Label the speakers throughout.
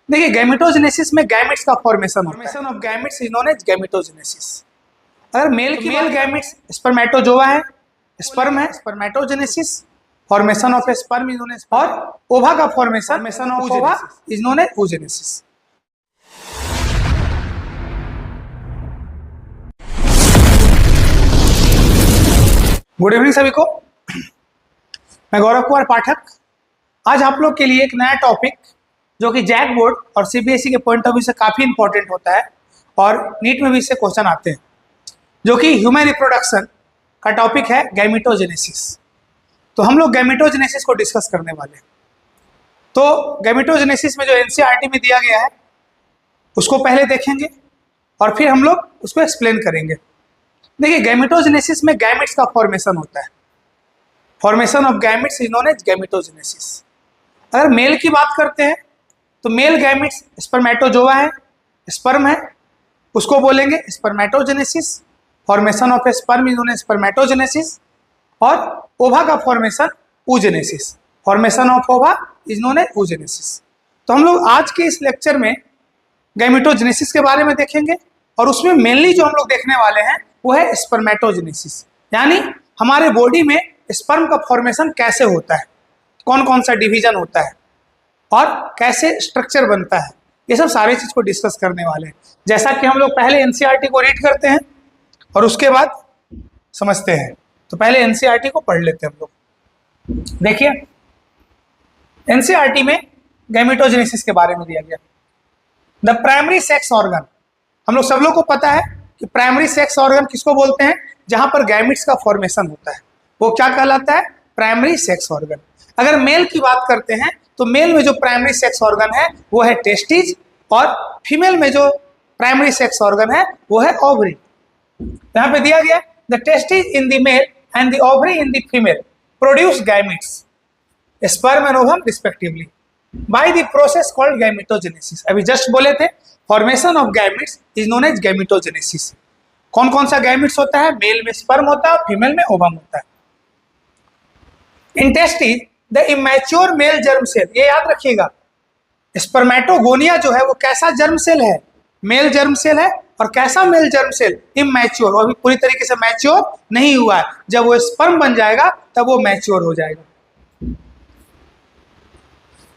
Speaker 1: देखिए गैमेटोजेनेसिस में गैमेट्स का formation of gametes is known as gametogenesis. अगर मेल गैमेट्स स्पर्मेटोजोआ है, स्पर्म है, spermatogenesis formation of a sperm is known as, और ओवा का formation of ova is known as oogenesis। Good evening सभी को, मैं गौरव कुमार पाठक। आज आप लोग के लिए एक नया टॉपिक जो कि जैक बोर्ड और सीबीएसई के पॉइंट ऑफ व्यू से काफ़ी इंपॉर्टेंट होता है और नीट में भी इससे क्वेश्चन आते हैं, जो कि ह्यूमन रिप्रोडक्शन का टॉपिक है गैमेटोजेनेसिस। तो हम लोग गैमेटोजेनेसिस को डिस्कस करने वाले हैं। तो गैमेटोजेनेसिस में जो एनसीईआरटी में दिया गया है उसको पहले देखेंगे और फिर हम लोग उसको एक्सप्लेन करेंगे। देखिए गैमेटोजेनेसिस में गैमेट्स का फॉर्मेशन होता है। Formation of gametes is known as gametogenesis. अगर मेल की बात करते हैं तो मेल गैमेट्स स्पर्मेटोजोआ है, स्पर्म है, उसको बोलेंगे spermatogenesis. Formation of a sperm is known as spermatogenesis. और ओवा का formation oogenesis। Formation of ova is known as oogenesis। तो हम लोग आज के इस लेक्चर में गैमेटोजेनेसिस के बारे में देखेंगे और उसमें मेनली जो हम लोग देखने वाले हैं वो है स्पर्मेटोजेनेसिस, यानी हमारे बॉडी में स्पर्म का फॉर्मेशन कैसे होता है, कौन कौन सा डिवीजन होता है और कैसे स्ट्रक्चर बनता है, ये सब सारे चीज को डिस्कस करने वाले हैं। जैसा कि हम लोग पहले एनसीईआरटी को रीड करते हैं और उसके बाद समझते हैं। तो पहले एनसीईआरटी को पढ़ लेते हैं हम लोग। देखिए एनसीईआरटी में गैमेटोजेनेसिस के बारे में दिया गया। द प्राइमरी सेक्स ऑर्गन, हम लोग सब लोग को पता है कि प्राइमरी सेक्स ऑर्गन किसको बोलते हैं, जहां पर गैमेट्स का फॉर्मेशन होता है वो क्या कहलाता है, प्राइमरी सेक्स ऑर्गन। अगर मेल की बात करते हैं तो मेल में जो प्राइमरी सेक्स ऑर्गन है वो है टेस्टिज, और फीमेल में जो प्राइमरी सेक्स ऑर्गन है वो है ओवरी। यहाँ पे दिया गया the testes in the male and the ovary in the female produce gametes, sperm and ovum respectively, by the process called gametogenesis. अभी जस्ट बोले थे formation of gametes is known as gametogenesis. कौन कौन सा गैमेट्स होता है, mail में sperm होता है, फीमेल में ओवम होता है। In testes the immature male germ cell, ये याद रखिएगा, स्पर्मेटोगोनिया जो है वो कैसा जर्म सेल है, मेल जर्म सेल है। और कैसा मेल जर्म सेल, इमैच्योर, वो अभी पूरी तरीके से मैच्योर नहीं हुआ है। जब वो स्पर्म बन जाएगा तब वो मैच्योर हो जाएगा।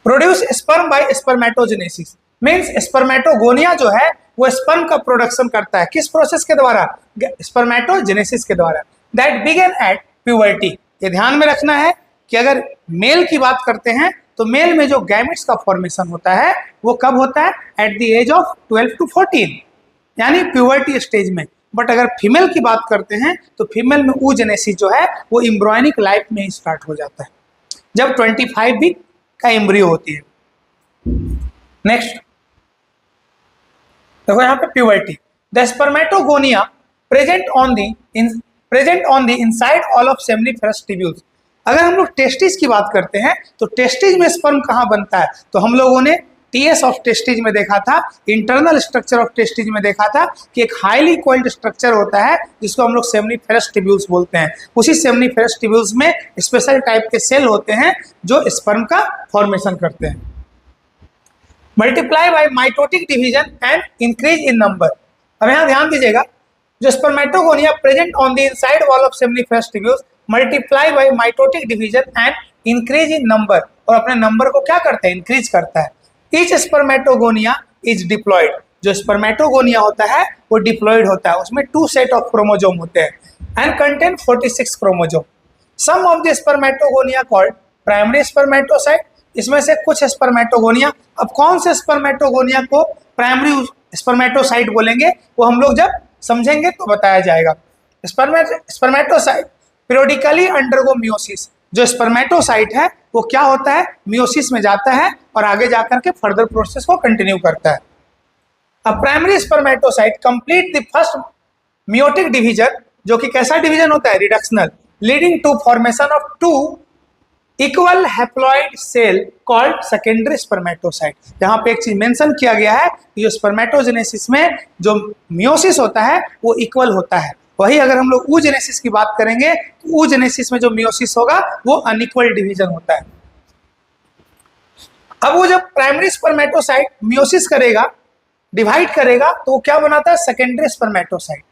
Speaker 1: Produce sperm bye spermatogenesis means spermatogonia जो है वो स्पर्म का प्रोडक्शन करता है, किस प्रोसेस के द्वारा, स्पर्मेटोजेनेसिस के द्वारा। दैट बिगन एट प्यूबर्टी, ये ध्यान में रखना है कि अगर मेल की बात करते हैं तो मेल में जो गैमेट्स का फॉर्मेशन होता है वो कब होता है, at the age of 12 to 14, यानी प्यूबर्टी स्टेज में। बट अगर फीमेल की बात करते हैं तो फीमेल में oogenesis जो है वो एम्ब्रियोनिक लाइफ में ही स्टार्ट हो जाता है, जब 25 वीक का एम्ब्रियो होती है। नेक्स्ट देखो यहाँ पे puberty, the spermatogonia present on the inside all of seminiferous tubules. अगर हम लोग टेस्टिस की बात करते हैं तो टेस्टिस में स्पर्म कहाँ बनता है, तो हम लोगों ने टीएस ऑफ टेस्टिज में देखा था, इंटरनल स्ट्रक्चर ऑफ टेस्टिज में देखा था कि एक हाईली कोइल्ड स्ट्रक्चर होता है जिसको हम लोग सेमिनिफेरस ट्यूब्यूल्स बोलते हैं। उसी सेमिनिफेरस ट्यूब्यूल्स में स्पेशल टाइप के सेल होते हैं जो स्पर्म का फॉर्मेशन करते हैं। Multiply by mitotic division and increase in number. अब यहाँ ध्यान दीजिएगा, जो spermatogonia present on the inside wall of seminiferous tubules multiply by mitotic division and increase in number, और अपने नंबर को क्या करता है, इंक्रीज करता है। ईच स्पर्मेटोगोनिया इज डिप्लॉयड, जो स्पर्मेटोगोनिया होता है वो डिप्लॉयड होता है, उसमें 2 सेट ऑफ क्रोमोजोम होते हैं and contain 46 chromosome. Some of the spermatogonia called primary spermatocyte, इसमें से कुछ स्पर्मेटोगोनिया, अब कौन से स्पर्मेटोगोनिया को प्राइमरी स्पर्मेटोसाइट बोलेंगे वो हम लोग जब समझेंगे तो बताया जाएगा। स्पर्मेटोसाइट पीरियोडिकली अंडरगो मियोसिस, जो स्पर्मेटोसाइट है वो क्या होता है, मियोसिस में जाता है और आगे जाकर के फर्दर प्रोसेस को कंटिन्यू करता है। अब primary spermatocyte complete the first meiotic division, जो कि कैसा डिवीजन होता है, reductional, leading to formation of 2 equal haploid cell called secondary spermatocyte. यहाँ पे एक चीज मेंशन किया गया है कि जो स्पर्मेटोजेनेसिस में जो मियोसिस होता है वो इक्वल होता है, वही अगर हम लोग oogenesis की बात करेंगे तो oogenesis में जो मियोसिस होगा वो अनइक्वल डिवीजन होता है। अब वो जब प्राइमरी स्पर्मेटोसाइट मियोसिस करेगा, डिवाइड करेगा, तो वो क्या बनाता है? Secondary spermatocyte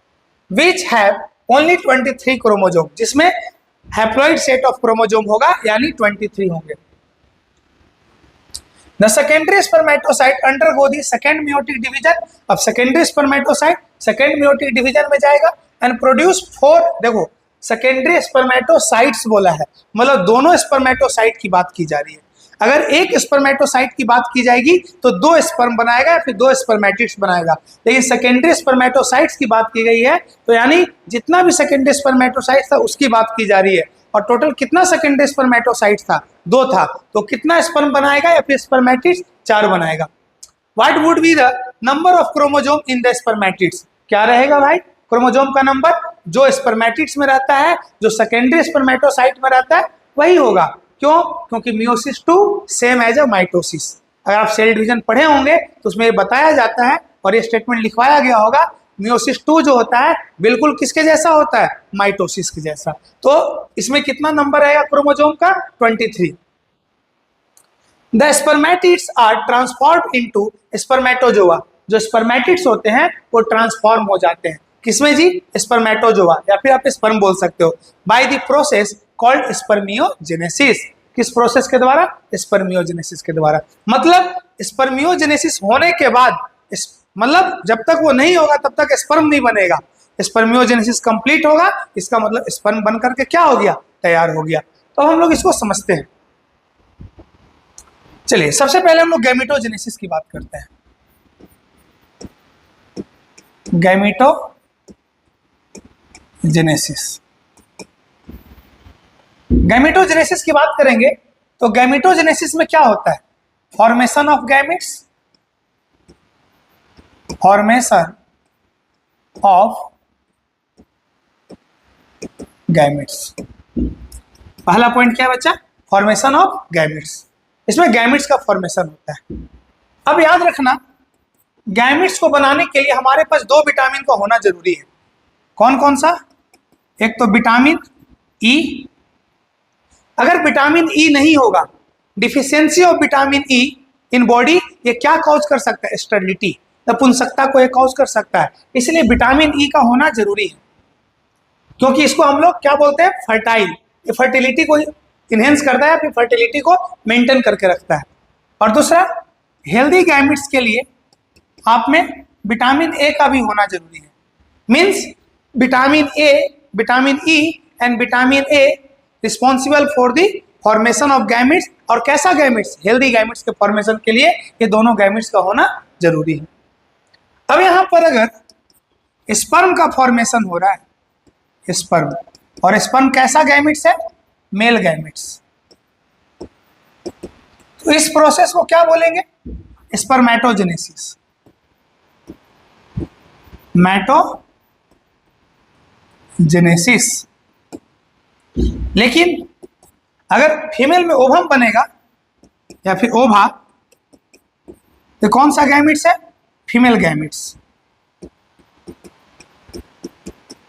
Speaker 1: which have only 23 chromosome, जिसमें हैप्लॉइड सेट ऑफ क्रोमोजोम होगा, यानी 23 होंगे। The secondary spermatocyte undergo the second meiotic division। अब secondary spermatocyte second meiotic division में जाएगा and produce 4, देखो secondary spermatocytes बोला है, मतलब दोनों spermatocyte की बात की जा रही है। अगर एक स्पर्मेटोसाइट की बात की जाएगी तो 2 स्पर्म बनाएगा या फिर 2 स्पर्मेटिड्स बनाएगा, लेकिन सेकेंडरी स्पर्मेटोसाइट्स की बात की गई है तो यानी जितना भी सेकेंडरी स्पर्मेटोसाइट था उसकी बात की जा रही है। और टोटल कितना सेकेंडरी स्पर्मेटोसाइट था? 2 था, तो कितना स्पर्म बनाएगा या फिर स्पर्मेटिड्स? 4 बनाएगा। What would be the number of chromosome in the spermatids? क्या रहेगा भाई क्रोमोजोम का नंबर? जो स्पर्मेटिड्स में रहता है, जो सेकेंडरी स्पर्मेटोसाइट में रहता है, वही होगा। क्यों? क्योंकि meiosis 2 same as a mitosis. अगर आप सेल डिवीजन पढ़े होंगे तो उसमें बताया जाता है और ये स्टेटमेंट लिखवाया गया होगा, मियोसिस 2 जो होता है बिल्कुल किसके जैसा होता है? माइटोसिस के जैसा। तो इसमें कितना नंबर आएगा क्रोमोजोम का? 23। The spermatids are transformed into spermatozoa. जो स्पर्मेटिड्स होते हैं वो ट्रांसफॉर्म हो जाते हैं किसमें जी? स्पर्मेटोजोआ, या फिर आप स्पर्म बोल सकते हो, bye the process called spermiogenesis. किस प्रोसेस के द्वारा? स्पर्मियोजेनेसिस के द्वारा। मतलब स्पर्मियोजेनेसिस होने के बाद, मतलब जब तक वो नहीं होगा तब तक स्पर्म नहीं बनेगा। स्पर्मियोजेनेसिस कंप्लीट होगा, इसका मतलब स्पर्म बन करके क्या हो गया? तैयार हो गया। तो हम लोग इसको समझते हैं। चलिए सबसे पहले हम लोग गैमेटोजेनेसिस की बात करते हैं। गैमेटोजेनेसिस, गैमेटोजेनेसिस की बात करेंगे तो गैमेटोजेनेसिस में क्या होता है? Formation of gametes, formation of gametes. पहला पॉइंट क्या है बच्चा? Formation of gametes. इसमें गैमेट्स का फॉर्मेशन होता है। अब याद रखना, गैमेट्स को बनाने के लिए हमारे पास 2 विटामिन का होना जरूरी है। कौन कौन सा? एक तो विटामिन ई। अगर विटामिन ई नहीं होगा, deficiency of vitamin E in body, ये क्या कॉज कर सकता है? स्टेरिलिटी, नपुंसकता को ये कॉज कर सकता है। इसलिए विटामिन ई का होना जरूरी है, क्योंकि इसको हम लोग क्या बोलते हैं? फर्टाइल। ये फर्टिलिटी को इनहेंस करता है, फिर फर्टिलिटी को मेंटेन करके रखता है। और दूसरा, हेल्दी गैमेट्स के लिए आप में विटामिन ए का भी होना जरूरी है। Means vitamin A, vitamin E and vitamin A responsible for the formation of gametes. और कैसा गैमेट्स? हेल्दी गैमेट्स के फॉर्मेशन के लिए ये दोनों गैमेट्स का होना जरूरी है। अब यहां पर अगर स्पर्म का फॉर्मेशन हो रहा है, स्पर्म, और स्पर्म कैसा गैमेट्स है? Male gametes. तो इस प्रोसेस को क्या बोलेंगे? स्पर्मेटोजेनेसिस। मैटोजेनेसिस। लेकिन अगर फीमेल में ओवम बनेगा या फिर ओवा, तो कौन सा गैमेट्स है? फीमेल गैमेट्स,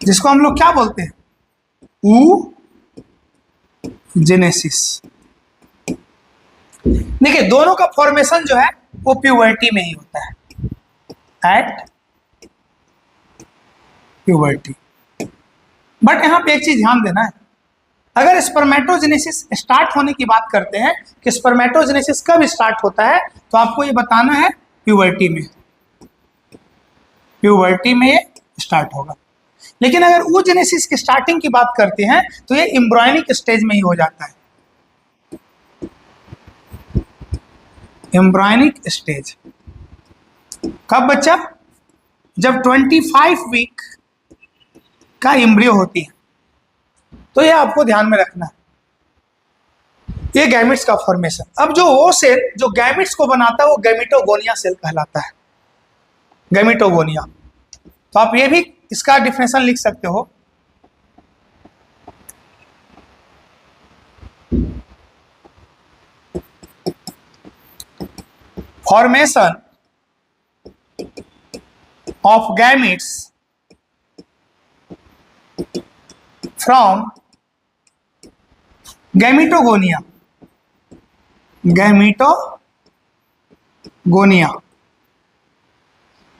Speaker 1: जिसको हम लोग क्या बोलते हैं? ऊजेनेसिस। देखिए दोनों का फॉर्मेशन जो है वो प्यूबर्टी में ही होता है, एट प्यूबर्टी। बट यहां पे एक चीज ध्यान देना है, अगर स्पर्मेटोजेनेसिस स्टार्ट होने की बात करते हैं कि स्पर्मेटोजेनेसिस कब स्टार्ट होता है, तो आपको ये बताना है प्यूबर्टी में, प्यूबर्टी में ये स्टार्ट होगा। लेकिन अगर oogenesis की स्टार्टिंग की बात करते हैं तो ये एम्ब्रियोनिक स्टेज में ही हो जाता है। एम्ब्रियोनिक स्टेज कब बच्चा? जब 25 वीक का एम्ब्रियो होती है। तो ये आपको ध्यान में रखना है, ये गैमेट्स का फॉर्मेशन। अब जो वो सेल जो गैमेट्स को बनाता है वो गैमेटोगोनिया सेल कहलाता है, गैमेटोगोनिया। तो आप ये भी इसका डिफिनेशन लिख सकते हो, formation of gametes from gametogonia, gametogonia gonia.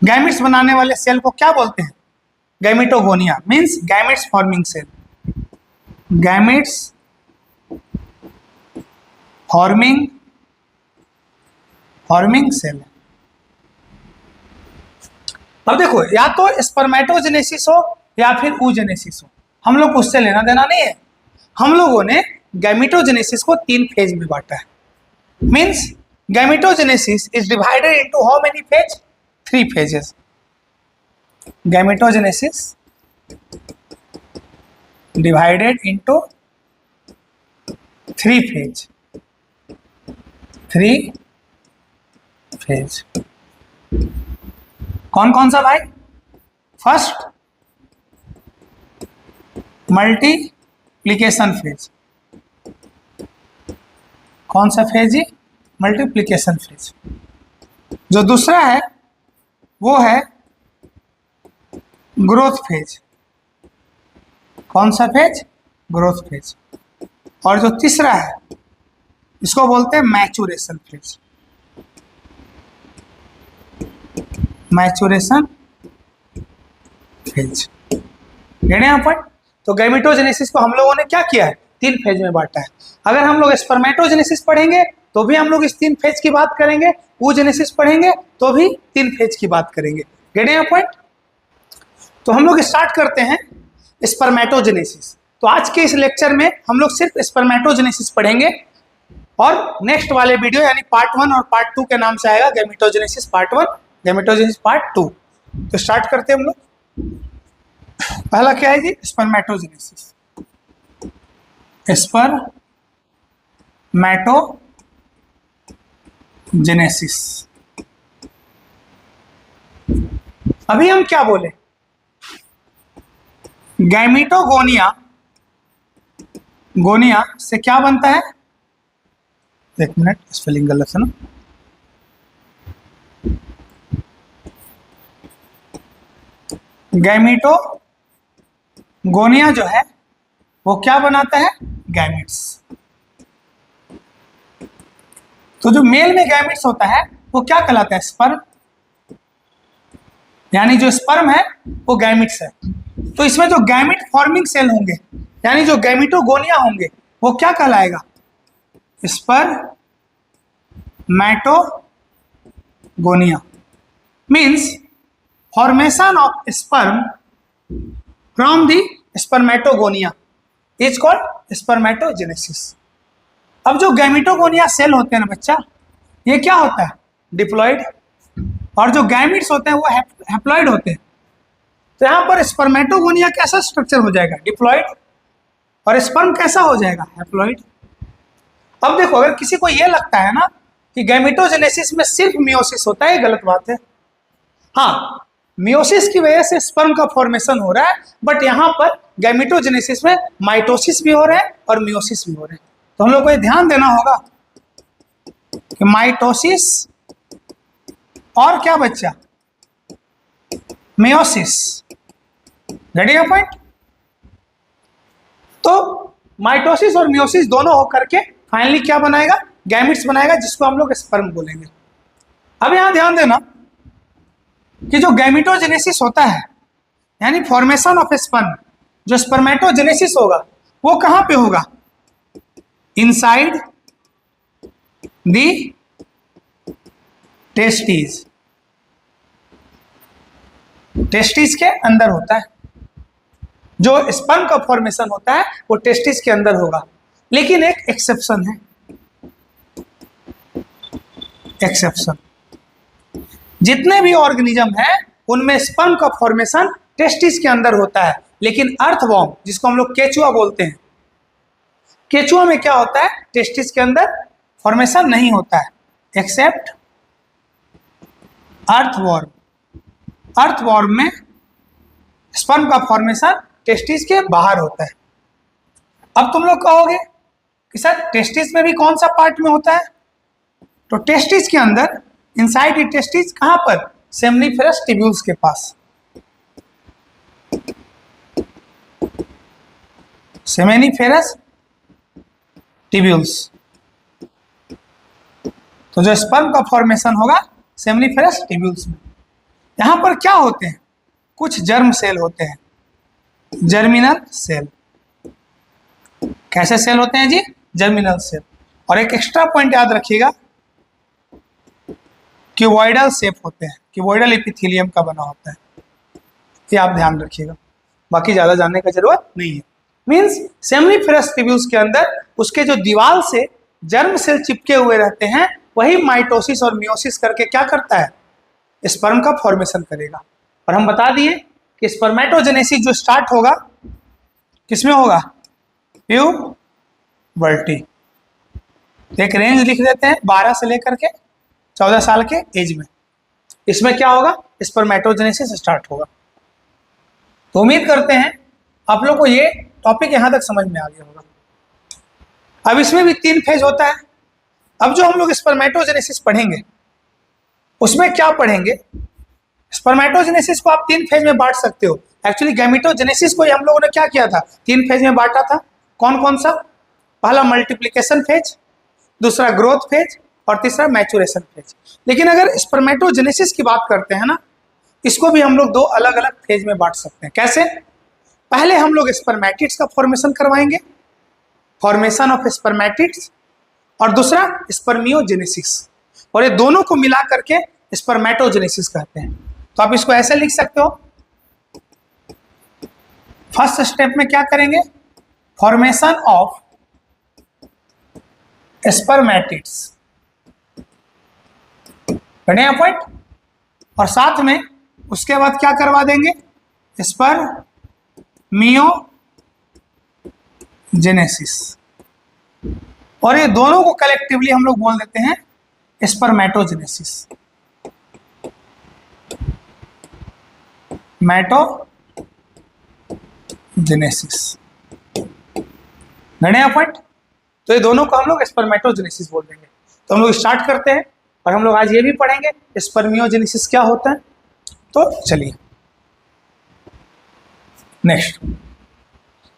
Speaker 1: Gametes बनाने वाले सेल को क्या बोलते हैं? Gametogonia means gametes forming cell. Gametes forming cell. अब देखो, या तो स्पर्मेटोजेनेसिस हो या फिर oogenesis हो, हम लोग उससे लेना देना नहीं है। हम लोगों ने गैमिटोजेनेसिस को 3 फेज में बांटा है। Means gametogenesis is divided into how many phase? 3 phases। Gametogenesis divided into 3 phase. 3 phase कौन कौन सा भाई? First multiplication phase. कौन सा फेज है? Multiplication phase. जो दूसरा है वो है ग्रोथ फेज। कौन सा फेज? Growth phase. और जो तीसरा है इसको बोलते हैं मैचुरेशन फेज। Maturation phase. यहाँ पर तो गैमिटोजेनेसिस को हम लोगों ने क्या किया है? 3 फेज में बांटा है। अगर हम लोग स्पर्मेटोजेनेसिस पढ़ेंगे तो भी हम लोग इस 3 फेज की बात करेंगे, oogenesis पढ़ेंगे तो भी 3 फेज की बात करेंगे। गेट यहाँ पॉइंट? तो हम लोग स्टार्ट करते हैं स्पर्मेटोजेनेसिस। तो आज के इस लेक्चर में हम लोग सिर्फ स्पर्मेटोजेनेसिस पढ़ेंगे और नेक्स्ट वाले वीडियो यानी पार्ट 1 और पार्ट 2 के नाम से आएगा गैमिटोजेनेसिस पार्ट 1, गैमिटोजेनेसिस पार्ट 2। तो स्टार्ट करते हैं हम लोग। पहला क्या है जी? स्पर्मेटोजेनेसिस। स्पर्मेटोजेनेसिस। अभी हम क्या बोले? गैमिटोगोनिया से क्या बनता है? एक मिनट, स्पेलिंग गलत है ना। गैमिटोगोनिया जो है वो क्या बनाता है? गैमिट्स। तो जो मेल में गैमिट्स होता है वो क्या कहलाता है? स्पर्म। यानी जो स्पर्म है वो गैमिट्स है। तो इसमें जो गैमिट फॉर्मिंग सेल होंगे यानी जो गैमिटोगोनिया होंगे वो क्या कहलाएगा? Spermatogonia. Means formation of sperm from the spermatogonia is called spermatogenesis. अब जो गैमिटोगोनिया सेल होते हैं ना बच्चा, ये क्या होता है? डिप्लॉइड। और जो गैमिट्स होते हैं वो हैप्लॉइड होते हैं। तो यहाँ पर स्पर्मेटोगोनिया कैसा स्ट्रक्चर हो जाएगा? डिप्लॉइड। और स्पर्म कैसा हो जाएगा? हैप्लॉइड। अब देखो, अगर किसी को ये लगता है ना कि गैमिटोजेनेसिस में सिर्फ मियोसिस होता है, गलत बात है। हाँ, मियोसिस की वजह से स्पर्म का फॉर्मेशन हो रहा है, बट यहाँ पर गैमिटोजेनेसिस में माइटोसिस भी हो रहा है और मियोसिस भी हो रहे हैं। तो हम लोग को ये ध्यान देना होगा कि माइटोसिस और क्या बच्चा? मियोसिस। Ready point? तो माइटोसिस और मियोसिस दोनों होकर के फाइनली क्या बनाएगा? गैमिट्स बनाएगा, जिसको हम लोग स्पर्म बोलेंगे। अब यहां ध्यान देना कि जो गैमिटोजेनेसिस होता है यानी फॉर्मेशन ऑफ स्पर्म, जो स्पर्मेटोजेनेसिस होगा वो कहां पे होगा? Inside the testis. टेस्टिस के अंदर होता है। जो स्पर्म का फॉर्मेशन होता है वो टेस्टिस के अंदर होगा। लेकिन एक एक्सेप्शन है। एक्सेप्शन, जितने भी ऑर्गेनिज्म हैं उनमें स्पर्म का फॉर्मेशन टेस्टिस के अंदर होता है, लेकिन अर्थवॉर्म, जिसको हम लोग केचुआ बोलते हैं, केचुआ में क्या होता है? टेस्टिस के अंदर फॉर्मेशन नहीं होता है, एक्सेप्ट अर्थवॉर्म। अर्थवॉर्म में स्पर्म का फॉर्मेशन टेस्टिस के बाहर होता है। अब तुम लोग कहोगे कि सर टेस्टिस में भी कौन सा पार्ट में होता है? तो टेस्टिस के अंदर, इनसाइड द टेस्टिस, कहां पर? सेमनीफेरस टिब्यूल्स के पास। Seminiferous tubules. तो जो स्पर्म का फॉर्मेशन होगा सेमनीफेरस टिब्यूल्स में। यहाँ पर क्या होते हैं, कुछ जर्म सेल होते हैं, जर्मिनल सेल। कैसे सेल होते हैं जी, जर्मिनल सेल। और एक एक्स्ट्रा पॉइंट याद रखिएगा, क्यूबॉइडल शेप होते हैं, क्यूबॉइडल एपिथेलियम का बना होता है, ये आप ध्यान रखिएगा, बाकी ज्यादा जानने का जरूरत नहीं है। मींस सेमनीफेरस टिब्यूल्स के अंदर उसके जो दीवार से जर्म सेल चिपके हुए रहते हैं, वही माइटोसिस और मियोसिस करके क्या करता है, स्पर्म का फॉर्मेशन करेगा। और हम बता दिए कि स्पर्मेटोजेनेसिस जो स्टार्ट होगा किसमें होगा, प्यूबर्टी। एक रेंज लिख देते हैं 12 से लेकर के 14 साल के एज में, इसमें क्या होगा, स्पर्मेटोजेनेसिस स्टार्ट होगा। तो उम्मीद करते हैं आप लोग को ये टॉपिक यहां तक समझ में आ गया होगा। अब इसमें भी 3 फेज होता है। अब जो हम लोग स्पर्मेटोजेनेसिस पढ़ेंगे उसमें क्या पढ़ेंगे, स्पर्मेटोजेनेसिस को आप 3 फेज में बांट सकते हो। एक्चुअली गैमेटोजेनेसिस को हम लोगों ने क्या किया था, 3 फेज में बांटा था। कौन कौन सा, पहला मल्टीप्लिकेशन फेज, दूसरा ग्रोथ फेज और तीसरा मैचुरेशन फेज। लेकिन अगर स्पर्मेटोजेनेसिस की बात करते हैं ना, इसको भी हम लोग 2 अलग अलग फेज में बांट सकते हैं। कैसे, पहले हम लोग स्पर्मेटिड्स का फॉर्मेशन करवाएंगे, फॉर्मेशन ऑफ स्पर्मेटिड्स, और दूसरा स्पर्मियोजेनेसिस, और ये दोनों को मिला करके स्पर्मेटोजेनेसिस कहते हैं। तो आप इसको ऐसे लिख सकते हो, फर्स्ट स्टेप में क्या करेंगे, फॉर्मेशन ऑफ स्पर्मेटिड्स, बढ़िया पॉइंट, और साथ में उसके बाद क्या करवा देंगे, स्पर्मियोजेनेसिस, और ये दोनों को कलेक्टिवली हम लोग बोल देते हैं स्पर्मेटोजेनेसिस, मैटोजेनेसिस, बढ़िया पॉइंट। तो ये दोनों को हम लोग स्पर्मेटोजेनेसिस बोल देंगे। तो हम लोग स्टार्ट करते हैं, और हम लोग आज ये भी पढ़ेंगे स्पर्मियोजेनेसिस क्या होता है। तो चलिए नेक्स्ट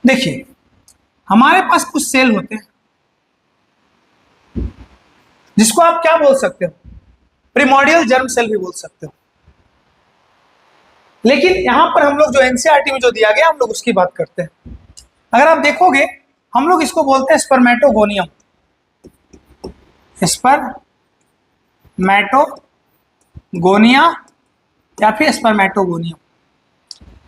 Speaker 1: देखिए, हमारे पास कुछ सेल होते हैं जिसको आप क्या बोल सकते हो, प्रिमोर्डियल जर्म सेल भी बोल सकते हो। लेकिन यहां पर हम लोग जो एनसीईआरटी में जो दिया गया हम लोग उसकी बात करते हैं। अगर आप देखोगे हम लोग इसको बोलते हैं स्पर्मेटोगोनियम, स्पर्मेटोगोनिया या फिर स्पर्मेटोगोनियम,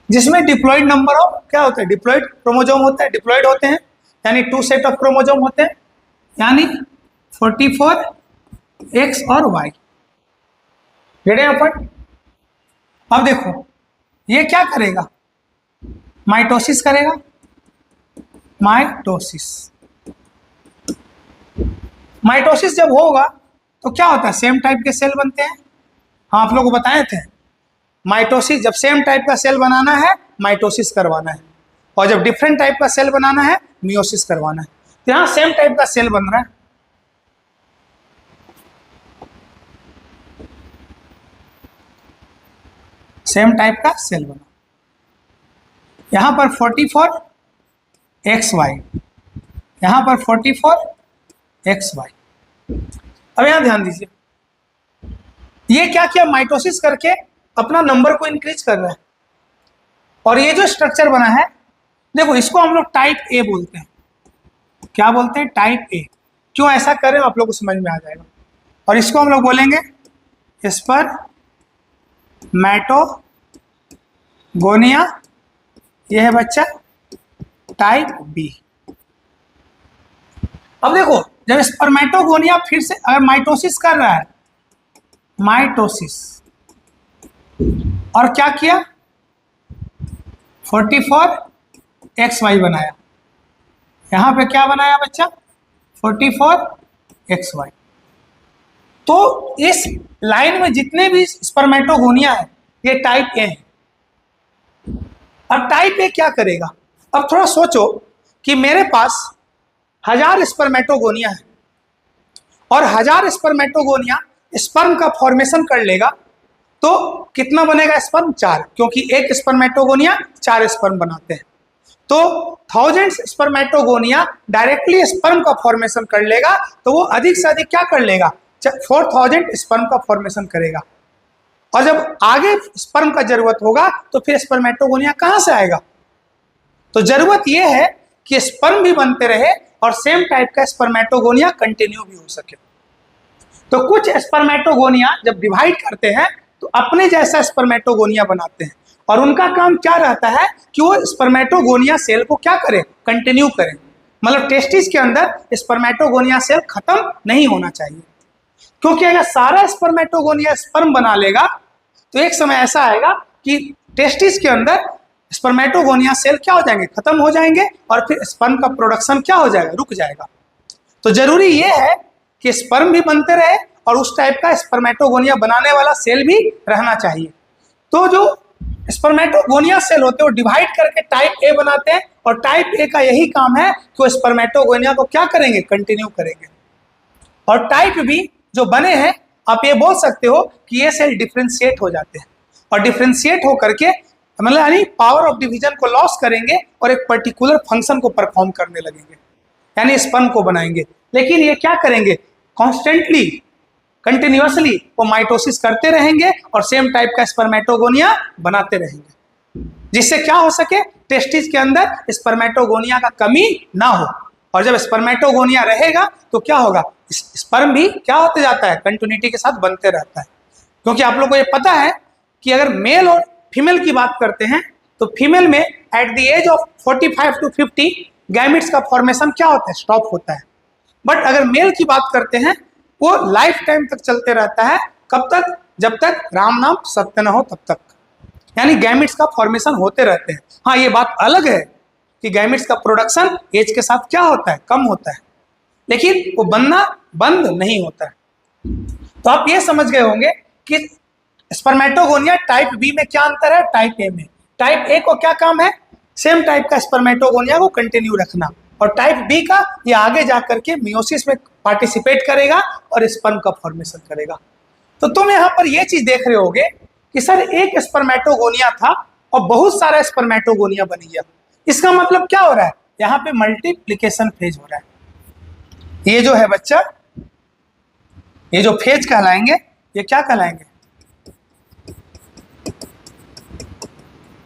Speaker 1: जिसमें डिप्लॉइड नंबर ऑफ क्या होता है, डिप्लॉइड क्रोमोजोम होता है, डिप्लॉइड होते हैं यानी 2 सेट ऑफ क्रोमोजोम होते हैं, यानी 44 एक्स और वाई। रेडी अपन, अब देखो ये क्या करेगा, माइटोसिस करेगा, माइटोसिस। माइटोसिस जब होगा तो क्या होता है, सेम टाइप के सेल बनते हैं। हाँ, आप लोगों को बताए थे, माइटोसिस जब सेम टाइप का सेल बनाना है माइटोसिस करवाना है, और जब डिफरेंट टाइप का सेल बनाना है मियोसिस करवाना है। तो यहाँ सेम टाइप का सेल बन रहा है, सेम टाइप का सेल बना, यहां पर 44 एक्स वाई, यहां पर 44 एक्स वाई। अब यहां ध्यान दीजिए, ये क्या किया, माइटोसिस करके अपना नंबर को इंक्रीज कर रहा है, और ये जो स्ट्रक्चर बना है देखो, इसको हम लोग टाइप ए बोलते हैं। क्या बोलते हैं, टाइप ए। क्यों ऐसा कर रहे हो आप लोग को समझ में आ जाएगा। और इसको हम लोग बोलेंगे स्पर्मेटोगोनिया, ये है बच्चा टाइप बी। अब देखो जब स्पर्मेटोगोनिया फिर से अगर माइटोसिस कर रहा है, माइटोसिस, और क्या किया, 44 एक्स वाई बनाया, यहां पे क्या बनाया बच्चा, 44 एक्स वाई। तो इस लाइन में जितने भी स्पर्मेटोगोनिया है ये टाइप ए है। अब टाइप ए क्या करेगा, अब थोड़ा सोचो कि मेरे पास 1000 स्पर्मेटोगोनिया है, और 1000 स्पर्मेटोगोनिया स्पर्म का फॉर्मेशन कर लेगा, तो कितना बनेगा स्पर्म, 4, क्योंकि एक स्पर्मेटोगोनिया 4 स्पर्म बनाते हैं। तो 1000 स्पर्मेटोगोनिया डायरेक्टली स्पर्म का फॉर्मेशन कर लेगा, तो वो अधिक से अधिक क्या कर लेगा, 4000 स्पर्म का फॉर्मेशन करेगा। और जब आगे स्पर्म का जरूरत होगा तो फिर स्पर्मेटोगोनिया कहां से आएगा? तो जरूरत यह है कि स्पर्म भी बनते रहे और सेम टाइप का स्पर्मेटोगोनिया कंटिन्यू भी हो सके। तो कुछ स्पर्मेटोगोनिया जब डिवाइड करते हैं तो अपने जैसा स्पर्मेटोगोनिया बनाते हैं और उनका काम क्या रहता है कि वो स्पर्मेटोगोनिया सेल को क्या करें? कंटिन्यू करें। मतलब टेस्टिस के अंदर स्पर्मेटोगोनिया सेल खत्म नहीं होना चाहिए, क्योंकि अगर सारा स्पर्मेटोगोनिया स्पर्म बना लेगा तो एक समय ऐसा आएगा कि टेस्टिस के अंदर स्पर्मेटोगोनिया सेल क्या हो जाएंगे? खत्म हो जाएंगे और फिर स्पर्म का प्रोडक्शन क्या हो जाएगा? रुक जाएगा। तो जरूरी ये है कि स्पर्म भी बनते रहे और उस टाइप का स्पर्मेटोगोनिया बनाने वाला सेल भी रहना चाहिए। तो जो स्पर्मेटोगोनिया सेल होते हैं वो डिवाइड करके टाइप ए बनाते हैं और टाइप ए का यही काम है कि वो स्पर्मेटोगोनिया को क्या करेंगे? कंटिन्यू करेंगे। और टाइप बी जो बने हैं, आप ये बोल सकते हो कि ये सेल डिफ्रेंशिएट हो जाते हैं और डिफ्रेंशिएट होकर के मतलब यानी पावर ऑफ डिवीजन को लॉस करेंगे और एक पर्टिकुलर फंक्शन को परफॉर्म करने लगेंगे, यानी स्पर्म को बनाएंगे। लेकिन ये क्या करेंगे? कॉन्स्टेंटली कंटिन्यूअसली वो माइटोसिस करते रहेंगे और सेम टाइप का स्पर्मेटोगोनिया बनाते रहेंगे, जिससे क्या हो सके? टेस्टिस के अंदर स्पर्मेटोगोनिया का कमी ना हो। और जब स्पर्मेटोगोनिया रहेगा तो क्या होगा? स्पर्म भी क्या होते जाता है? कंटिन्यूटी के साथ बनते रहता है। क्योंकि आप लोगों को ये पता है कि अगर मेल और फीमेल की बात करते हैं तो फीमेल में at the age of 45 to 50 gametes का फॉर्मेशन क्या होता है? स्टॉप होता है। बट अगर मेल की बात करते हैं वो लाइफ टाइम तक चलते रहता है। कब तक? जब तक राम नाम सत्य न हो तब तक, यानी गैमिट्स का फॉर्मेशन होते रहते हैं। हाँ, ये बात अलग है कि गैमिट्स का प्रोडक्शन एज के साथ क्या होता है? कम होता है, लेकिन वो बनना बंद नहीं होता है। तो आप ये समझ गए होंगे कि स्पर्मेटोगोनिया टाइप बी में क्या अंतर है टाइप ए में। टाइप ए को क्या काम है? सेम टाइप का स्पर्मेटोगोनिया को कंटिन्यू रखना, और टाइप बी का ये आगे जाकर के मियोसिस में पार्टिसिपेट करेगा और स्पर्म का फॉर्मेशन करेगा। तो तुम यहाँ पर ये चीज देख रहे होगे कि सर एक स्पर्मेटोगोनिया था और बहुत सारा स्पर्मेटोगोनिया बन गया। इसका मतलब क्या हो रहा है? यहाँ पे मल्टीप्लिकेशन फेज हो रहा है। ये जो है बच्चा, ये जो फेज कहलाएंगे, ये क्या कहलाएंगे?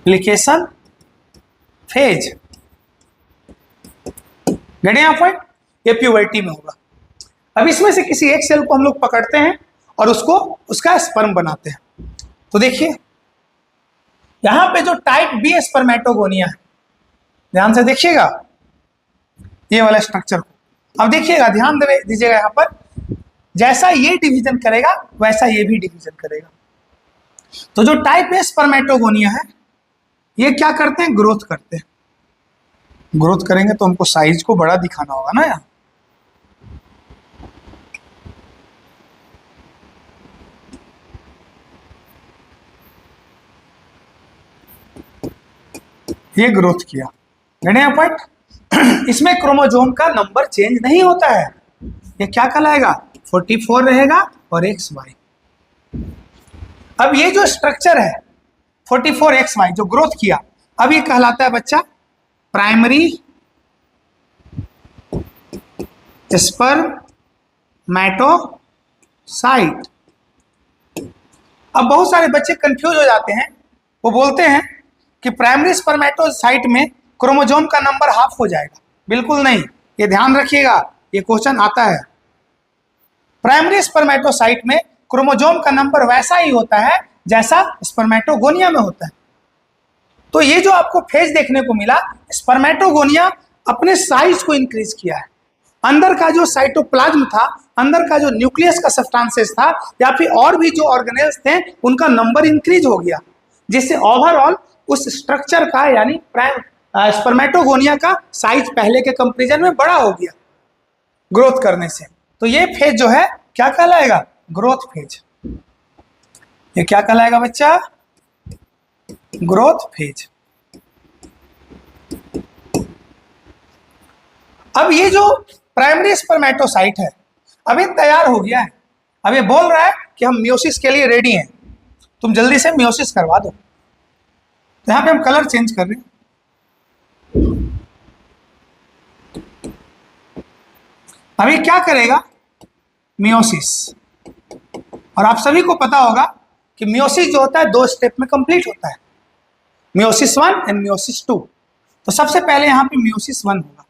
Speaker 1: Application phase. गए यहाँ पॉइंट? ये प्यूबर्टी में होगा। अब इसमें से किसी एक सेल को हम लोग पकड़ते हैं और उसको उसका स्पर्म बनाते हैं। तो देखिए यहां पे जो टाइप बी स्पर्मेटोगोनिया है, ध्यान से देखिएगा ये वाला स्ट्रक्चर को। अब देखिएगा, ध्यान दीजिएगा, यहां पर जैसा ये डिवीजन करेगा वैसा ये भी डिवीजन करेगा। तो जो टाइप ए स्पर्मेटोगोनिया है ये क्या करते हैं? ग्रोथ करते हैं। ग्रोथ करेंगे तो हमको साइज को बड़ा दिखाना होगा ना। यहाँ ये ग्रोथ किया, पॉइंट। इसमें क्रोमोसोम का नंबर चेंज नहीं होता है। ये क्या कहलाएगा? 44 रहेगा और XY। अब ये जो स्ट्रक्चर है 44XY जो ग्रोथ किया, अब ये कहलाता है बच्चा प्राइमरी स्पर्मेटोसाइट। अब बहुत सारे बच्चे कंफ्यूज हो जाते हैं, वो बोलते हैं कि प्राइमरी स्पर्मेटोसाइट में क्रोमोसोम का नंबर हाफ हो जाएगा। बिल्कुल नहीं, ये ध्यान रखिएगा, ये क्वेश्चन आता है। प्राइमरी स्पर्मेटोसाइट में क्रोमोसोम का नंबर वैसा ही होता है जैसा स्पर्मेटोगोनिया में होता है। तो ये जो आपको फेज देखने को मिला, स्पर्मेटोगोनिया अपने साइज को इंक्रीज किया है। अंदर का जो साइटोप्लाज्म था, अंदर का जो न्यूक्लियस का सब्सटेंसेस था या फिर और भी जो ऑर्गेनेल्स थे, उनका नंबर इंक्रीज हो गया, जिससे ओवरऑल उस स्ट्रक्चर का यानी स्पर्मेटोगोनिया का साइज पहले के कंपैरिजन में बड़ा हो गया ग्रोथ करने से। तो ये फेज जो है क्या कहलाएगा? Growth phase. ये क्या कहलाएगा बच्चा? Growth phase. अब ये जो प्राइमरी स्पर्मेटोसाइट है अब ये तैयार हो गया है। अब ये बोल रहा है कि हम मियोसिस के लिए रेडी हैं, तुम जल्दी से मियोसिस करवा दो। तो यहां पे हम कलर चेंज कर रहे हैं। अब ये क्या करेगा? मियोसिस। और आप सभी को पता होगा कि मियोसिस जो होता है 2 स्टेप में कंप्लीट होता है, मियोसिस 1 एंड मियोसिस 2। तो सबसे पहले यहाँ पे मियोसिस 1 होगा,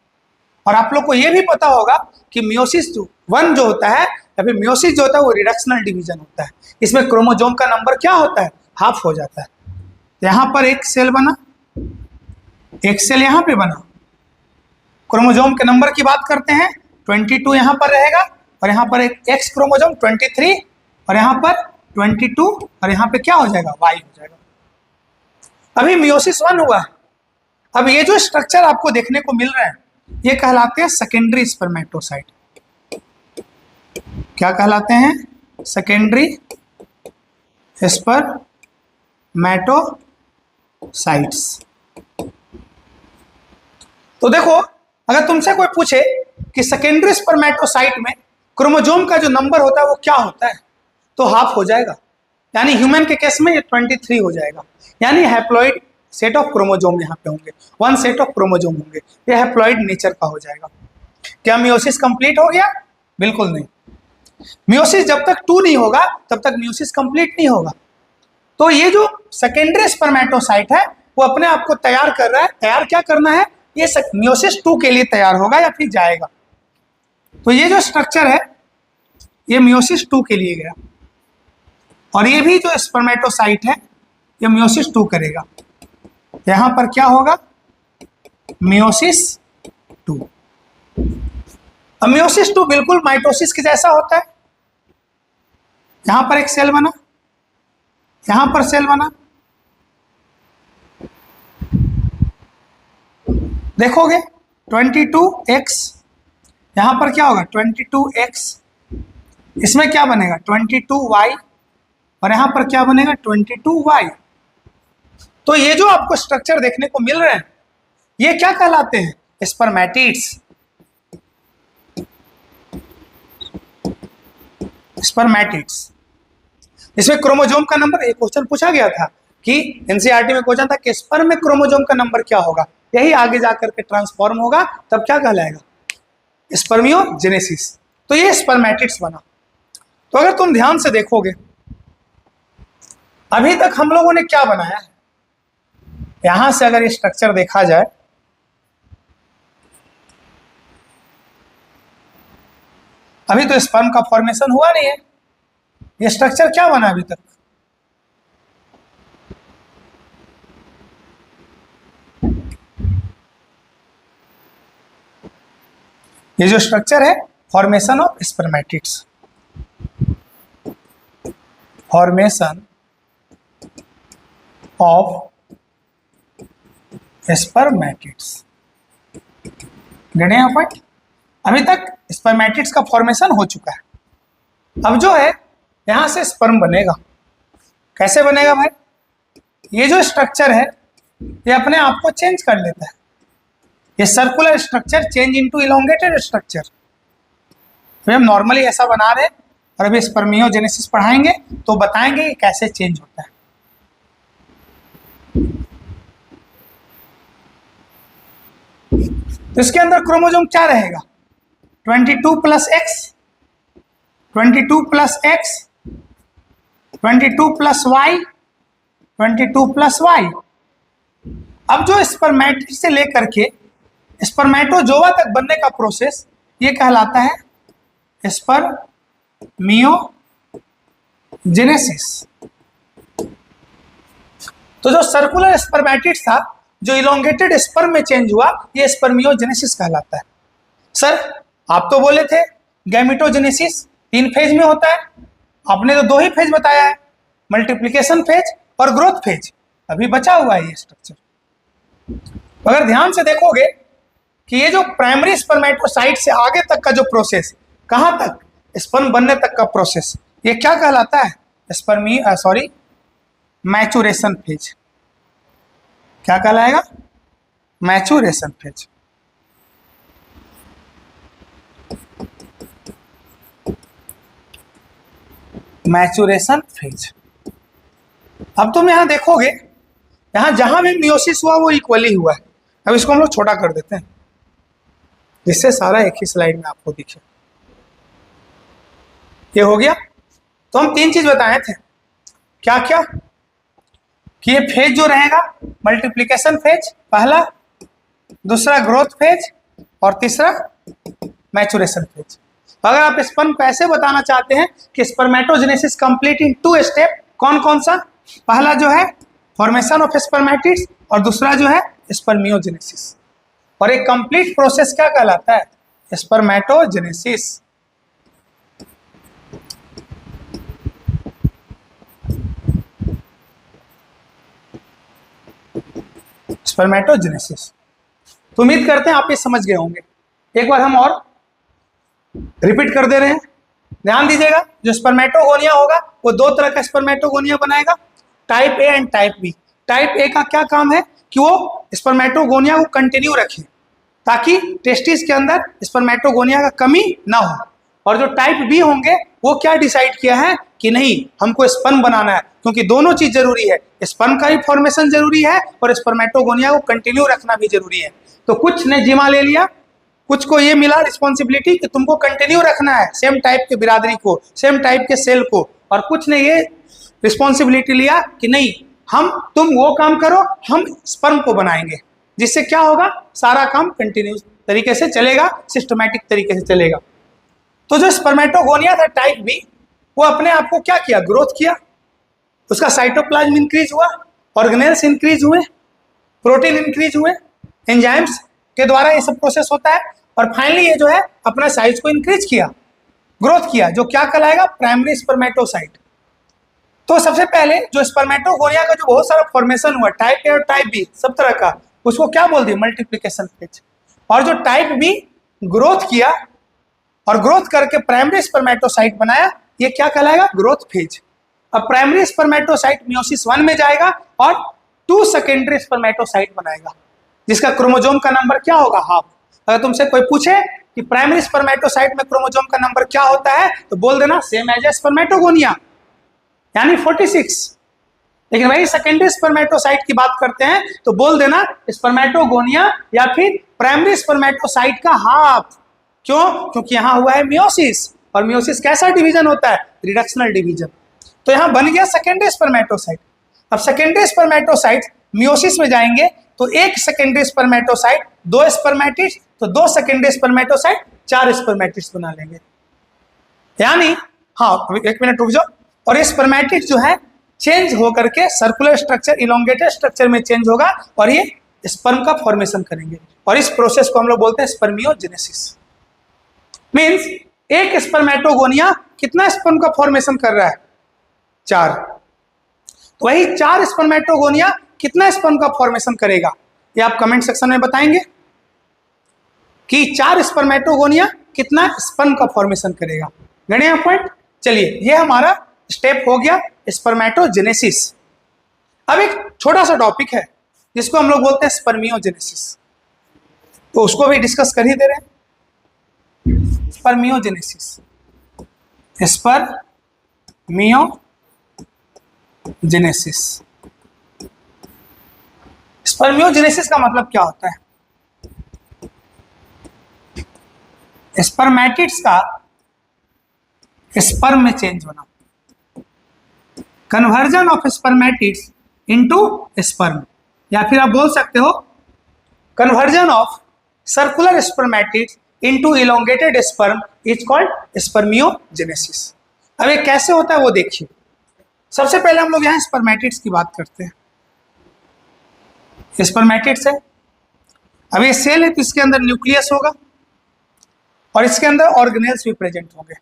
Speaker 1: और आप लोग को ये भी पता होगा कि मियोसिस 1 जो होता है या फिर मियोसिस जो होता है वो रिडक्शनल डिवीजन होता है। इसमें क्रोमोसोम का नंबर क्या होता है, हाफ हो जाता है। तो यहाँ पर एक सेल बना, एक सेल यहाँ पे बना, क्रोमोसोम के नंबर की बात करते हैं 22 यहाँ पर रहेगा, और यहाँ पर एक एक्स क्रोमोसोम 23, और यहाँ पर 22, और यहाँ पे क्या हो जाएगा, वाई हो जाएगा। अभी मियोसिस 1 हुआ है। अब ये जो स्ट्रक्चर आपको देखने को मिल रहे हैं ये कहलाते हैं सेकेंडरी स्पर्मेटोसाइट। क्या कहलाते हैं, सेकेंडरी स्पर्मेटोसाइट्स। तो देखो, अगर तुमसे कोई पूछे कि सेकेंडरी स्पर्मेटोसाइट में क्रोमोसोम का जो नंबर होता है वो क्या होता है, तो हाफ हो जाएगा, यानी ह्यूमन के केस में ये 23 हो जाएगा, यानी हैप्लॉइड सेट ऑफ क्रोमोसोम यहाँ पे होंगे, 1 सेट ऑफ क्रोमोसोम होंगे, ये हैप्लॉइड नेचर का हो जाएगा। क्या मियोसिस कंप्लीट हो गया, बिल्कुल नहीं। मियोसिस जब तक 2 नहीं होगा तब तक मियोसिस कंप्लीट नहीं होगा। तो ये जो सेकेंडरी स्पर्मेटोसाइट है वो अपने आप को तैयार कर रहा है, तैयार क्या करना है, ये मियोसिस 2 के लिए तैयार होगा या फिर जाएगा। तो ये जो स्ट्रक्चर है ये मियोसिस 2 के लिए गया, और ये भी जो स्पर्मेटोसाइट है ये मियोसिस 2 करेगा। यहां पर क्या होगा, मियोसिस 2। अब मियोसिस 2 बिल्कुल माइटोसिस के जैसा होता है। यहां पर एक सेल बना, यहां पर सेल बना, देखोगे 22x, यहां पर क्या होगा 22x, इसमें क्या बनेगा 22y, और यहां पर क्या बनेगा 22y। तो ये जो आपको स्ट्रक्चर देखने को मिल रहे हैं ये क्या कहलाते हैं, स्पर्मेटिड्स। स्पर्मेटिड्स, इसमें क्रोमोसोम का नंबर, एक क्वेश्चन पूछा गया था कि एनसीईआरटी में क्वेश्चन था कि स्पर्म में क्रोमोसोम का नंबर क्या होगा, यही आगे जाकर के ट्रांसफॉर्म होगा तब क्या कहलाएगा, स्पर्मियोजेनेसिस। तो ये स्पर्मेटिड्स बना। तो अगर तुम ध्यान से देखोगे अभी तक हम लोगों ने क्या बनाया है, यहां से अगर ये स्ट्रक्चर देखा जाए, अभी तो स्पर्म का फॉर्मेशन हुआ नहीं है, ये स्ट्रक्चर क्या बना अभी तक, ये जो स्ट्रक्चर है formation of spermatids, formation of spermatids. गणे यहाँ पर अभी तक स्पर्मेटिड्स का फॉर्मेशन हो चुका है। अब जो है यहां से स्पर्म बनेगा। कैसे बनेगा भाई, ये जो स्ट्रक्चर है ये अपने आप को चेंज कर लेता है, ये circular structure change into elongated structure. हम नॉर्मली ऐसा बना रहे हैं, और अभी स्पर्मियोजेनेसिस पढ़ाएंगे तो बताएंगे कि कैसे चेंज होता है। तो इसके अंदर क्रोमोसोम क्या रहेगा, 22 plus X, 22 plus X, 22 plus Y, 22 plus Y. अब जो स्पर्मेटिड से लेकर के स्पर्मेटोजोआ तक बनने का प्रोसेस ये कहलाता है स्पर्मियोजेनेसिस। तो जो सर्कुलर स्पर्मेटिड था जो इलोंगेटेड स्पर्म में चेंज हुआ ये स्पर्मियोजेनेसिस कहलाता है। सर आप तो बोले थे गैमेटोजेनेसिस 3 फेज में होता है, आपने तो 2 ही फेज बताया है, मल्टीप्लिकेशन फेज और ग्रोथ फेज, अभी बचा हुआ है ये स्ट्रक्चर। अगर ध्यान से देखोगे कि ये जो प्राइमरी स्पर्मेटोसाइट से आगे तक का जो प्रोसेस, कहां तक, स्पर्म बनने तक का प्रोसेस, ये क्या कहलाता है, मैचुरेशन फेज। क्या कहलाएगा, मैचुरेशन फेज। Maturation phase. अब तुम यहां देखोगे, यहां जहां भी मियोसिस हुआ वो इक्वली हुआ है। अब इसको हम लोग छोटा कर देते हैं जिससे सारा एक ही स्लाइड में आपको दिखे। ये हो गया। तो हम 3 चीज बताए थे क्या क्या कि ये फेज जो रहेगा मल्टीप्लिकेशन फेज पहला, दूसरा ग्रोथ फेज और तीसरा मैचुरेशन फेज। अगर आप स्पर्म को ऐसे बताना चाहते हैं कि स्पर्मेटोजेनेसिस कंप्लीट इन 2 स्टेप, कौन कौन सा? पहला जो है फॉर्मेशन ऑफ स्पर्मेटिड्स और दूसरा जो है स्पर्मियोजेनेसिस। और एक कंप्लीट प्रोसेस क्या कहलाता है? स्पर्मेटोजेनेसिस। स्पर्मेटोजेनेसिस। तो उम्मीद करते हैं आप ये समझ गए होंगे। एक बार हम और रिपीट कर दे रहे हैं, ध्यान दीजिएगा। जो स्पर्मेटोगोनिया होगा वो 2 तरह का स्पर्मेटोगोनिया बनाएगा, type A and type B. Type A का क्या काम है कि वो स्पर्मेटोगोनिया को कंटिन्यू रखे ताकि टेस्टिस के अंदर स्पर्मेटोगोनिया का कमी ना हो। और जो टाइप बी होंगे वो क्या डिसाइड किया है कि नहीं, हमको स्पर्म बनाना है, क्योंकि दोनों चीज जरूरी है, स्पर्म का भी फॉर्मेशन जरूरी है और स्पर्मेटोगोनिया को कंटिन्यू रखना भी जरूरी है। तो कुछ ने जिम्मा ले लिया, कुछ को ये मिला रिस्पॉन्सिबिलिटी कि तुमको कंटिन्यू रखना है सेम टाइप के बिरादरी को, सेम टाइप के सेल को, और कुछ ने ये रिस्पॉन्सिबिलिटी लिया कि नहीं, तुम वो काम करो, हम स्पर्म को बनाएंगे, जिससे क्या होगा, सारा काम कंटिन्यूस तरीके से चलेगा, सिस्टमैटिक तरीके से चलेगा। तो जो स्पर्मेटोगोनिया था टाइप बी, वो अपने आप को क्या किया, ग्रोथ किया, उसका साइटोप्लाज्म इंक्रीज हुआ, ऑर्गेनेल्स इंक्रीज हुए, प्रोटीन इंक्रीज हुए, एंजाइम्स के द्वारा ये सब प्रोसेस होता है, और फाइनली ये जो है अपना साइज को इंक्रीज किया, ग्रोथ किया, जो क्या कहलाएगा, प्राइमरी स्पर्मेटोसाइट। तो सबसे पहले जो स्पर्मेटोगोनिया का जो बहुत सारा फॉर्मेशन हुआ टाइप ए और टाइप बी सब तरह का, उसको क्या बोल दिया, मल्टीप्लिकेशन फेज। और जो टाइप बी ग्रोथ किया और ग्रोथ करके प्राइमरी स्पर्मेटोसाइट बनाया, ये क्या कहलाएगा, ग्रोथ फेज। अब प्राइमरी स्पर्मेटोसाइट मियोसिस 1 में जाएगा और 2 सेकेंडरी स्पर्मेटोसाइट बनाएगा, जिसका क्रोमोसोम का नंबर क्या होगा, हाफ। अगर तुमसे कोई पूछे कि प्राइमरी स्पर्मेटोसाइट में क्रोमोसोम का नंबर क्या होता है, तो बोल देना सेम एज स्पर्मेटोगोनिया, यानी 46। लेकिन वही सेकेंडरी स्पर्मेटोसाइट की बात करते हैं तो बोल देना स्पर्मेटोगोनिया या फिर प्राइमरी स्पर्मेटोसाइट का हाफ। क्यों? क्योंकि यहां हुआ है मियोसिस, और मियोसिस कैसा डिवीजन होता है, रिडक्शनल डिवीजन। तो यहां बन गया सेकेंडरी स्पर्मेटोसाइट। अब सेकेंडरी स्पर्मेटोसाइट मियोसिस में जाएंगे तो एक सेकेंडरी स्पर्मेटोसाइट 2 स्पर्मेटिड्स, तो 2 सेकेंडरी स्पर्मेटोसाइट 4 स्पर्मेटिड्स बना लेंगे। यानी हाँ, एक मिनट रुक जाओ। और ये स्पर्मेटिड्स जो है चेंज होकर के सर्कुलर स्ट्रक्चर, इलोंगेटेड स्ट्रक्चर में चेंज होगा और ये स्पर्म का फॉर्मेशन करेंगे, और इस प्रोसेस को हम लोग बोलते हैं स्पर्मियोजेनेसिस। मींस एक स्पर्मेटोगोनिया कितना स्पर्म का फॉर्मेशन कर रहा है, 4। तो वही 4 स्पर्मेटोगोनिया कितना स्पर्म का फॉर्मेशन करेगा, ये आप कमेंट सेक्शन में बताएंगे कि 4 स्पर्मेटोगोनिया कितना स्पर्म का फॉर्मेशन करेगा। गणे आप पॉइंट। चलिए, ये हमारा स्टेप हो गया स्पर्मेटोजेनेसिस। अब एक छोटा सा टॉपिक है जिसको हम लोग बोलते हैं स्पर्मियोजेनेसिस, तो उसको भी डिस्कस कर ही दे रहे हैं। Spermiogenesis, spermiogenesis. स्पर्मियोजेनेसिस का मतलब क्या होता है? स्पर्मेटिड्स का स्पर्म में चेंज होना, conversion of spermatids into sperm, या फिर आप बोल सकते हो conversion of circular spermatids into elongated sperm is called spermiogenesis. अब ये कैसे होता है वो देखिए। सबसे पहले हम लोग यहाँ स्पर्मेटिड्स की बात करते हैं। स्पर्मेटिड्स है, अब ये सेल है तो इसके अंदर न्यूक्लियस होगा और इसके अंदर ऑर्गेनेल्स भी प्रेजेंट होंगे।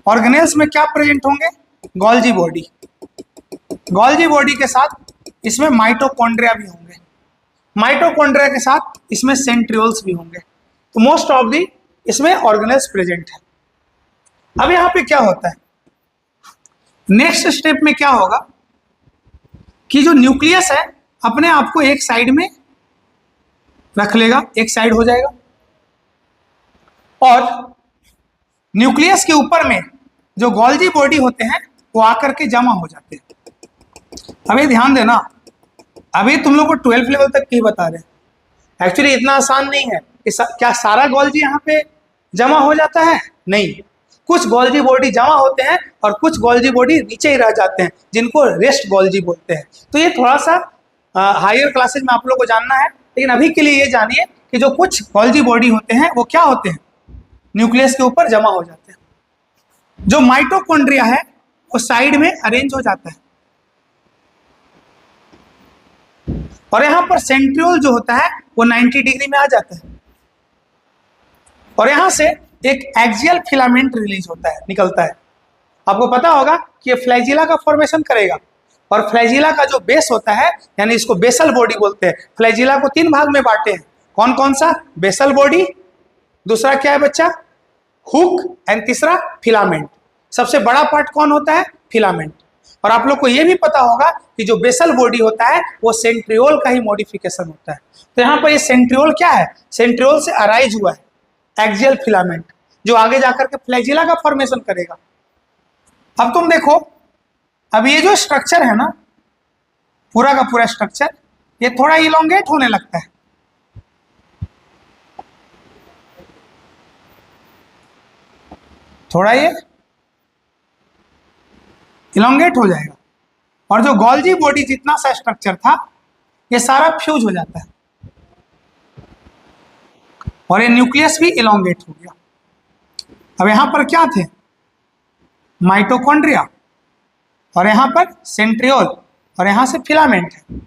Speaker 1: ऑर्गेनेल्स में क्या प्रेजेंट होंगे, गोल्जी बॉडी। गोल्जी बॉडी के साथ इसमें माइटोकॉन्ड्रिया भी होंगे, माइटोकॉन्ड्रिया के साथ इसमें सेंट्रियोल्स भी होंगे। तो मोस्ट ऑफ दी इसमें ऑर्गेनेल्स प्रेजेंट है। अब यहाँ पे क्या होता है, नेक्स्ट स्टेप में क्या होगा कि जो न्यूक्लियस है अपने आप को एक साइड में रख लेगा, एक साइड हो जाएगा, और न्यूक्लियस के ऊपर में जो गोल्जी बॉडी होते हैं वो आकर के जमा हो जाते हैं। अभी ध्यान देना, अभी तुम लोग को 12th लेवल तक की बता रहे हैं, एक्चुअली इतना आसान नहीं है कि क्या सारा गोल्जी यहाँ पे जमा हो जाता है, नहीं। कुछ गोल्जी बॉडी जमा होते हैं और कुछ गोल्जी बॉडी नीचे ही रह जाते हैं, जिनको रेस्ट गोल्जी बोलते हैं। तो ये थोड़ा सा हायर क्लासेज में आप लोग को जानना है, लेकिन अभी के लिए ये जानिए कि जो कुछ गोल्जी बॉडी होते हैं वो क्या होते हैं, न्यूक्लियस के ऊपर जमा हो जाते हैं। जो माइटोकॉन्ड्रिया है वो साइड में अरेंज हो जाता है, और यहां पर सेंट्रियोल जो होता है वो 90 डिग्री में आ जाता है, और यहां से एक एक्सियल फिलामेंट रिलीज होता है, निकलता है। आपको पता होगा कि ये फ्लैजिला का फॉर्मेशन करेगा, और फ्लैजिला का जो बेस होता है, यानी इसको बेसल बॉडी बोलते हैं। फ्लैजिला को 3 भाग में बांटे हैं, कौन कौन सा? बेसल बॉडी, दूसरा क्या है बच्चा? हुक, एंड तीसरा फिलामेंट। सबसे बड़ा पार्ट कौन होता है? फिलामेंट। और आप लोग को यह भी पता होगा कि जो बेसल बॉडी होता है वो सेंट्रियोल का ही मॉडिफिकेशन होता है। तो यहाँ पर ये सेंट्रियोल क्या है? सेंट्रियोल से अराइज हुआ है एक्सियल फिलामेंट, जो आगे जाकर के फ्लैजिला का फॉर्मेशन करेगा। अब तुम देखो, अब ये जो स्ट्रक्चर है ना, पूरा का पूरा स्ट्रक्चर, ये थोड़ा इलोंगेट होने लगता है। थोड़ा ये इलोंगेट हो जाएगा, और जो गोल्जी बॉडी जितना सा स्ट्रक्चर था ये सारा फ्यूज हो जाता है, और ये न्यूक्लियस भी इलोंगेट हो गया। अब यहां पर क्या थे? माइटोकॉन्ड्रिया, और यहां पर सेंट्रियोल, और यहां से फिलामेंट है।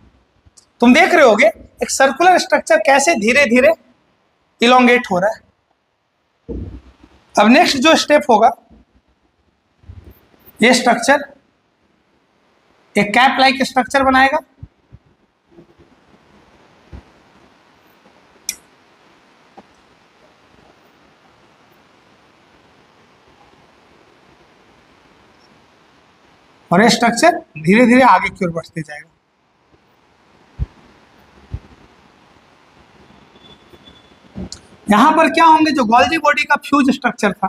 Speaker 1: तुम देख रहे होगे एक सर्कुलर स्ट्रक्चर कैसे धीरे धीरे इलोंगेट हो रहा है। अब नेक्स्ट जो स्टेप होगा, ये स्ट्रक्चर एक कैप लाइक स्ट्रक्चर बनाएगा, और ये स्ट्रक्चर धीरे धीरे आगे की ओर बढ़ते जाएगा। यहां पर क्या होंगे? जो गोल्जी बॉडी का फ्यूज स्ट्रक्चर था,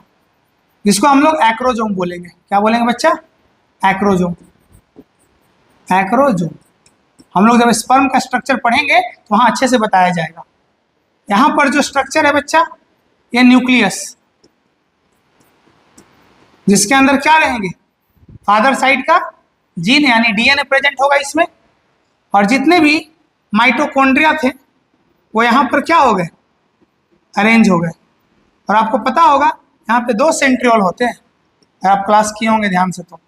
Speaker 1: जिसको हम लोग एक्रोजोम बोलेंगे। क्या बोलेंगे बच्चा? एक्रोजोम। एक्रोजोम हम लोग जब स्पर्म का स्ट्रक्चर पढ़ेंगे तो वहां अच्छे से बताया जाएगा। यहां पर जो स्ट्रक्चर है बच्चा, ये न्यूक्लियस, जिसके अंदर क्या रहेंगे? फादर साइड का जीन यानी डीएनए प्रेजेंट होगा इसमें, और जितने भी माइटोकॉन्ड्रिया थे वो यहाँ पर क्या हो गए? अरेंज हो गए। और आपको पता होगा यहाँ पे 2 सेंट्रियोल होते हैं, अगर आप क्लास किए होंगे ध्यान से तो,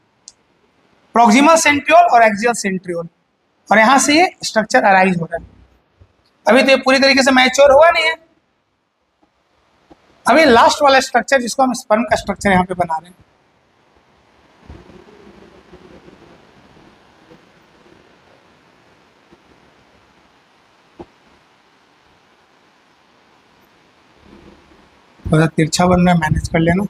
Speaker 1: प्रॉक्सिमल सेंट्रियोल और एक्सियल सेंट्रियोल, और यहाँ से ये स्ट्रक्चर अराइज हो रहा है। अभी तो ये पूरी तरीके से मैच्योर हुआ नहीं है। अभी लास्ट वाला स्ट्रक्चर जिसको हम स्पर्म का स्ट्रक्चर यहाँ पे बना रहे हैं, थोड़ा तिरछा बन रहा है, मैनेज कर लेना।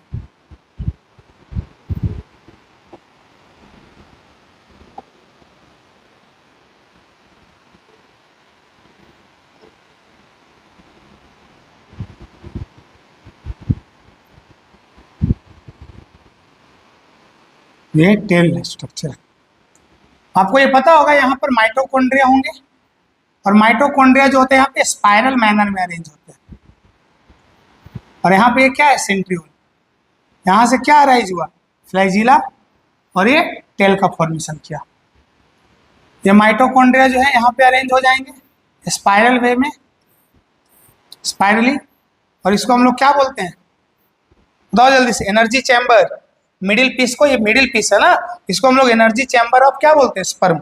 Speaker 1: ये टेल स्ट्रक्चर। आपको ये पता होगा यहाँ पर माइटोकॉन्ड्रिया होंगे, और माइटोकॉन्ड्रिया जो होते हैं यहाँ पे स्पाइरल मैनर में अरेंज होते हैं, और यहाँ पे ये क्या है? सेंट्रियोल। यहाँ से क्या अराइज हुआ? फ्लैजिला, और ये टेल का फॉर्मेशन किया। ये माइटोकॉन्ड्रिया जो है यहाँ पे अरेंज हो जाएंगे स्पाइरल वे में, स्पाइरली, और इसको हम लोग क्या बोलते हैं? बताओ जल्दी से। एनर्जी चैम्बर, मिडिल पीस को, ये मिडिल पीस है ना, इसको हम लोग एनर्जी चैम्बर ऑफ क्या बोलते हैं? स्पर्म।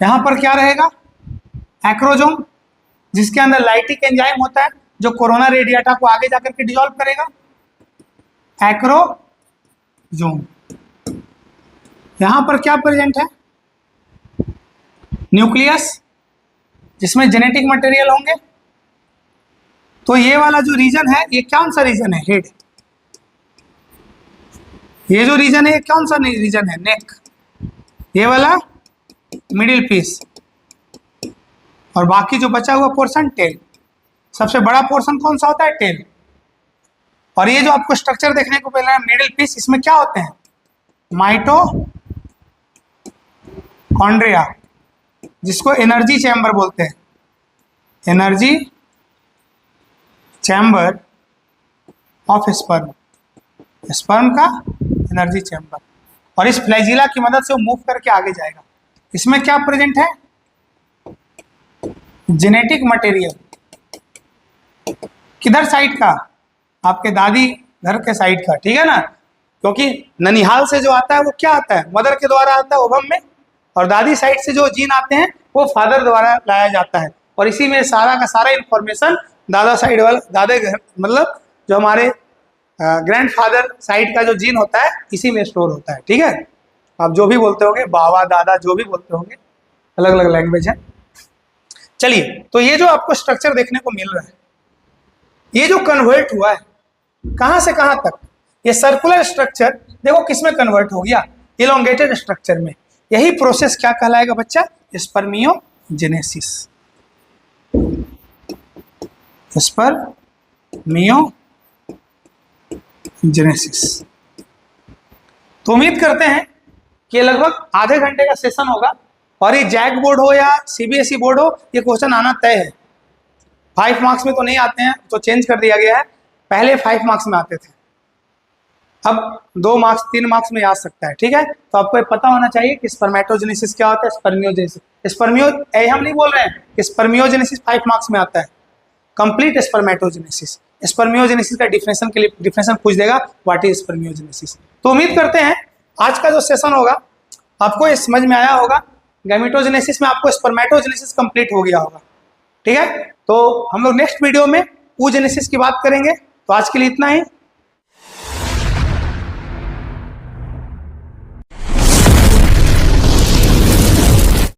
Speaker 1: यहां पर क्या रहेगा? एक्रोजोम, जिसके अंदर लाइटिक एंजाइम होता है जो कोरोना रेडिएटा को आगे जाकर के डिसॉल्व करेगा। एक्रोजोम। यहां पर क्या प्रेजेंट है? न्यूक्लियस, जिसमें जेनेटिक मटेरियल होंगे। तो ये वाला जो रीजन है, ये कौन सा रीजन है? हेड। ये जो रीजन है, ये कौन सा रीजन है? नेक। ये वाला मिडिल पीस, और बाकी जो बचा हुआ पोर्शन टेल। सबसे बड़ा पोर्शन कौन सा होता है? टेल। और ये जो आपको स्ट्रक्चर देखने को मिल रहा है मिडिल पीस, इसमें क्या होते हैं? माइटोकॉन्ड्रिया, जिसको एनर्जी चैम्बर बोलते हैं। Energy chamber of sperm. Sperm का एनर्जी चैम्बर, और इस फ्लैजिला की मदद से वो मूव करके आगे जाएगा। इसमें क्या प्रेजेंट है? Genetic material. किधर साइड का? आपके दादी घर के साइड का, ठीक है ना, क्योंकि ननिहाल से जो आता है वो क्या आता है? मदर के द्वारा आता है ओवम में, और दादी साइड से जो जीन आते हैं वो फादर द्वारा लाया जाता है, और इसी में सारा का सारा इंफॉर्मेशन दादा साइड वाला, दादे घर मतलब जो हमारे ग्रैंडफादर साइड का जो जीन होता है इसी में स्टोर होता है, ठीक है। आप जो भी बोलते होंगे, बाबा दादा जो भी बोलते होंगे, अलग अलग लैंग्वेज है। चलिए, तो ये जो आपको स्ट्रक्चर देखने को मिल रहा है, ये जो कन्वर्ट हुआ है कहां से कहां तक, ये सर्कुलर स्ट्रक्चर देखो किस में कन्वर्ट हो गया? इलोंगेटेड स्ट्रक्चर में। यही प्रोसेस क्या कहलाएगा बच्चा? स्पर्मियोजेनेसिस। स्पर्मियोजेनेसिस। तो उम्मीद करते हैं कि लगभग आधे घंटे का सेशन होगा, और ये जैक बोर्ड हो या सीबीएसई बोर्ड हो, ये क्वेश्चन आना तय है। 5 मार्क्स में तो नहीं आते हैं, तो चेंज कर दिया गया है। पहले 5 मार्क्स में आते थे, अब 2 मार्क्स 3 मार्क्स में आ सकता है, ठीक है। तो आपको ये पता होना चाहिए कि स्पर्मेटोजेनेसिस क्या होता है, स्पर्मियोजेनेसिस। हम नहीं बोल रहे हैं कि स्पर्मियोजेनेसिस 5 मार्क्स में आता है, कंप्लीट स्पर्मेटोजेनेसिस। स्पर्मियोजेनेसिस का डिफिनेशन के लिए डिफिनेशन पूछ देगा, व्हाट इज स्पर्मियोजेनेसिस। तो उम्मीद करते हैं आज का जो सेशन होगा आपको ये समझ में आया होगा। गैमेटोजेनेसिस में आपको स्पर्मेटोजेनेसिस कंप्लीट हो गया होगा, ठीक है। तो हम लोग नेक्स्ट वीडियो में oogenesis की बात करेंगे। तो आज के लिए इतना ही।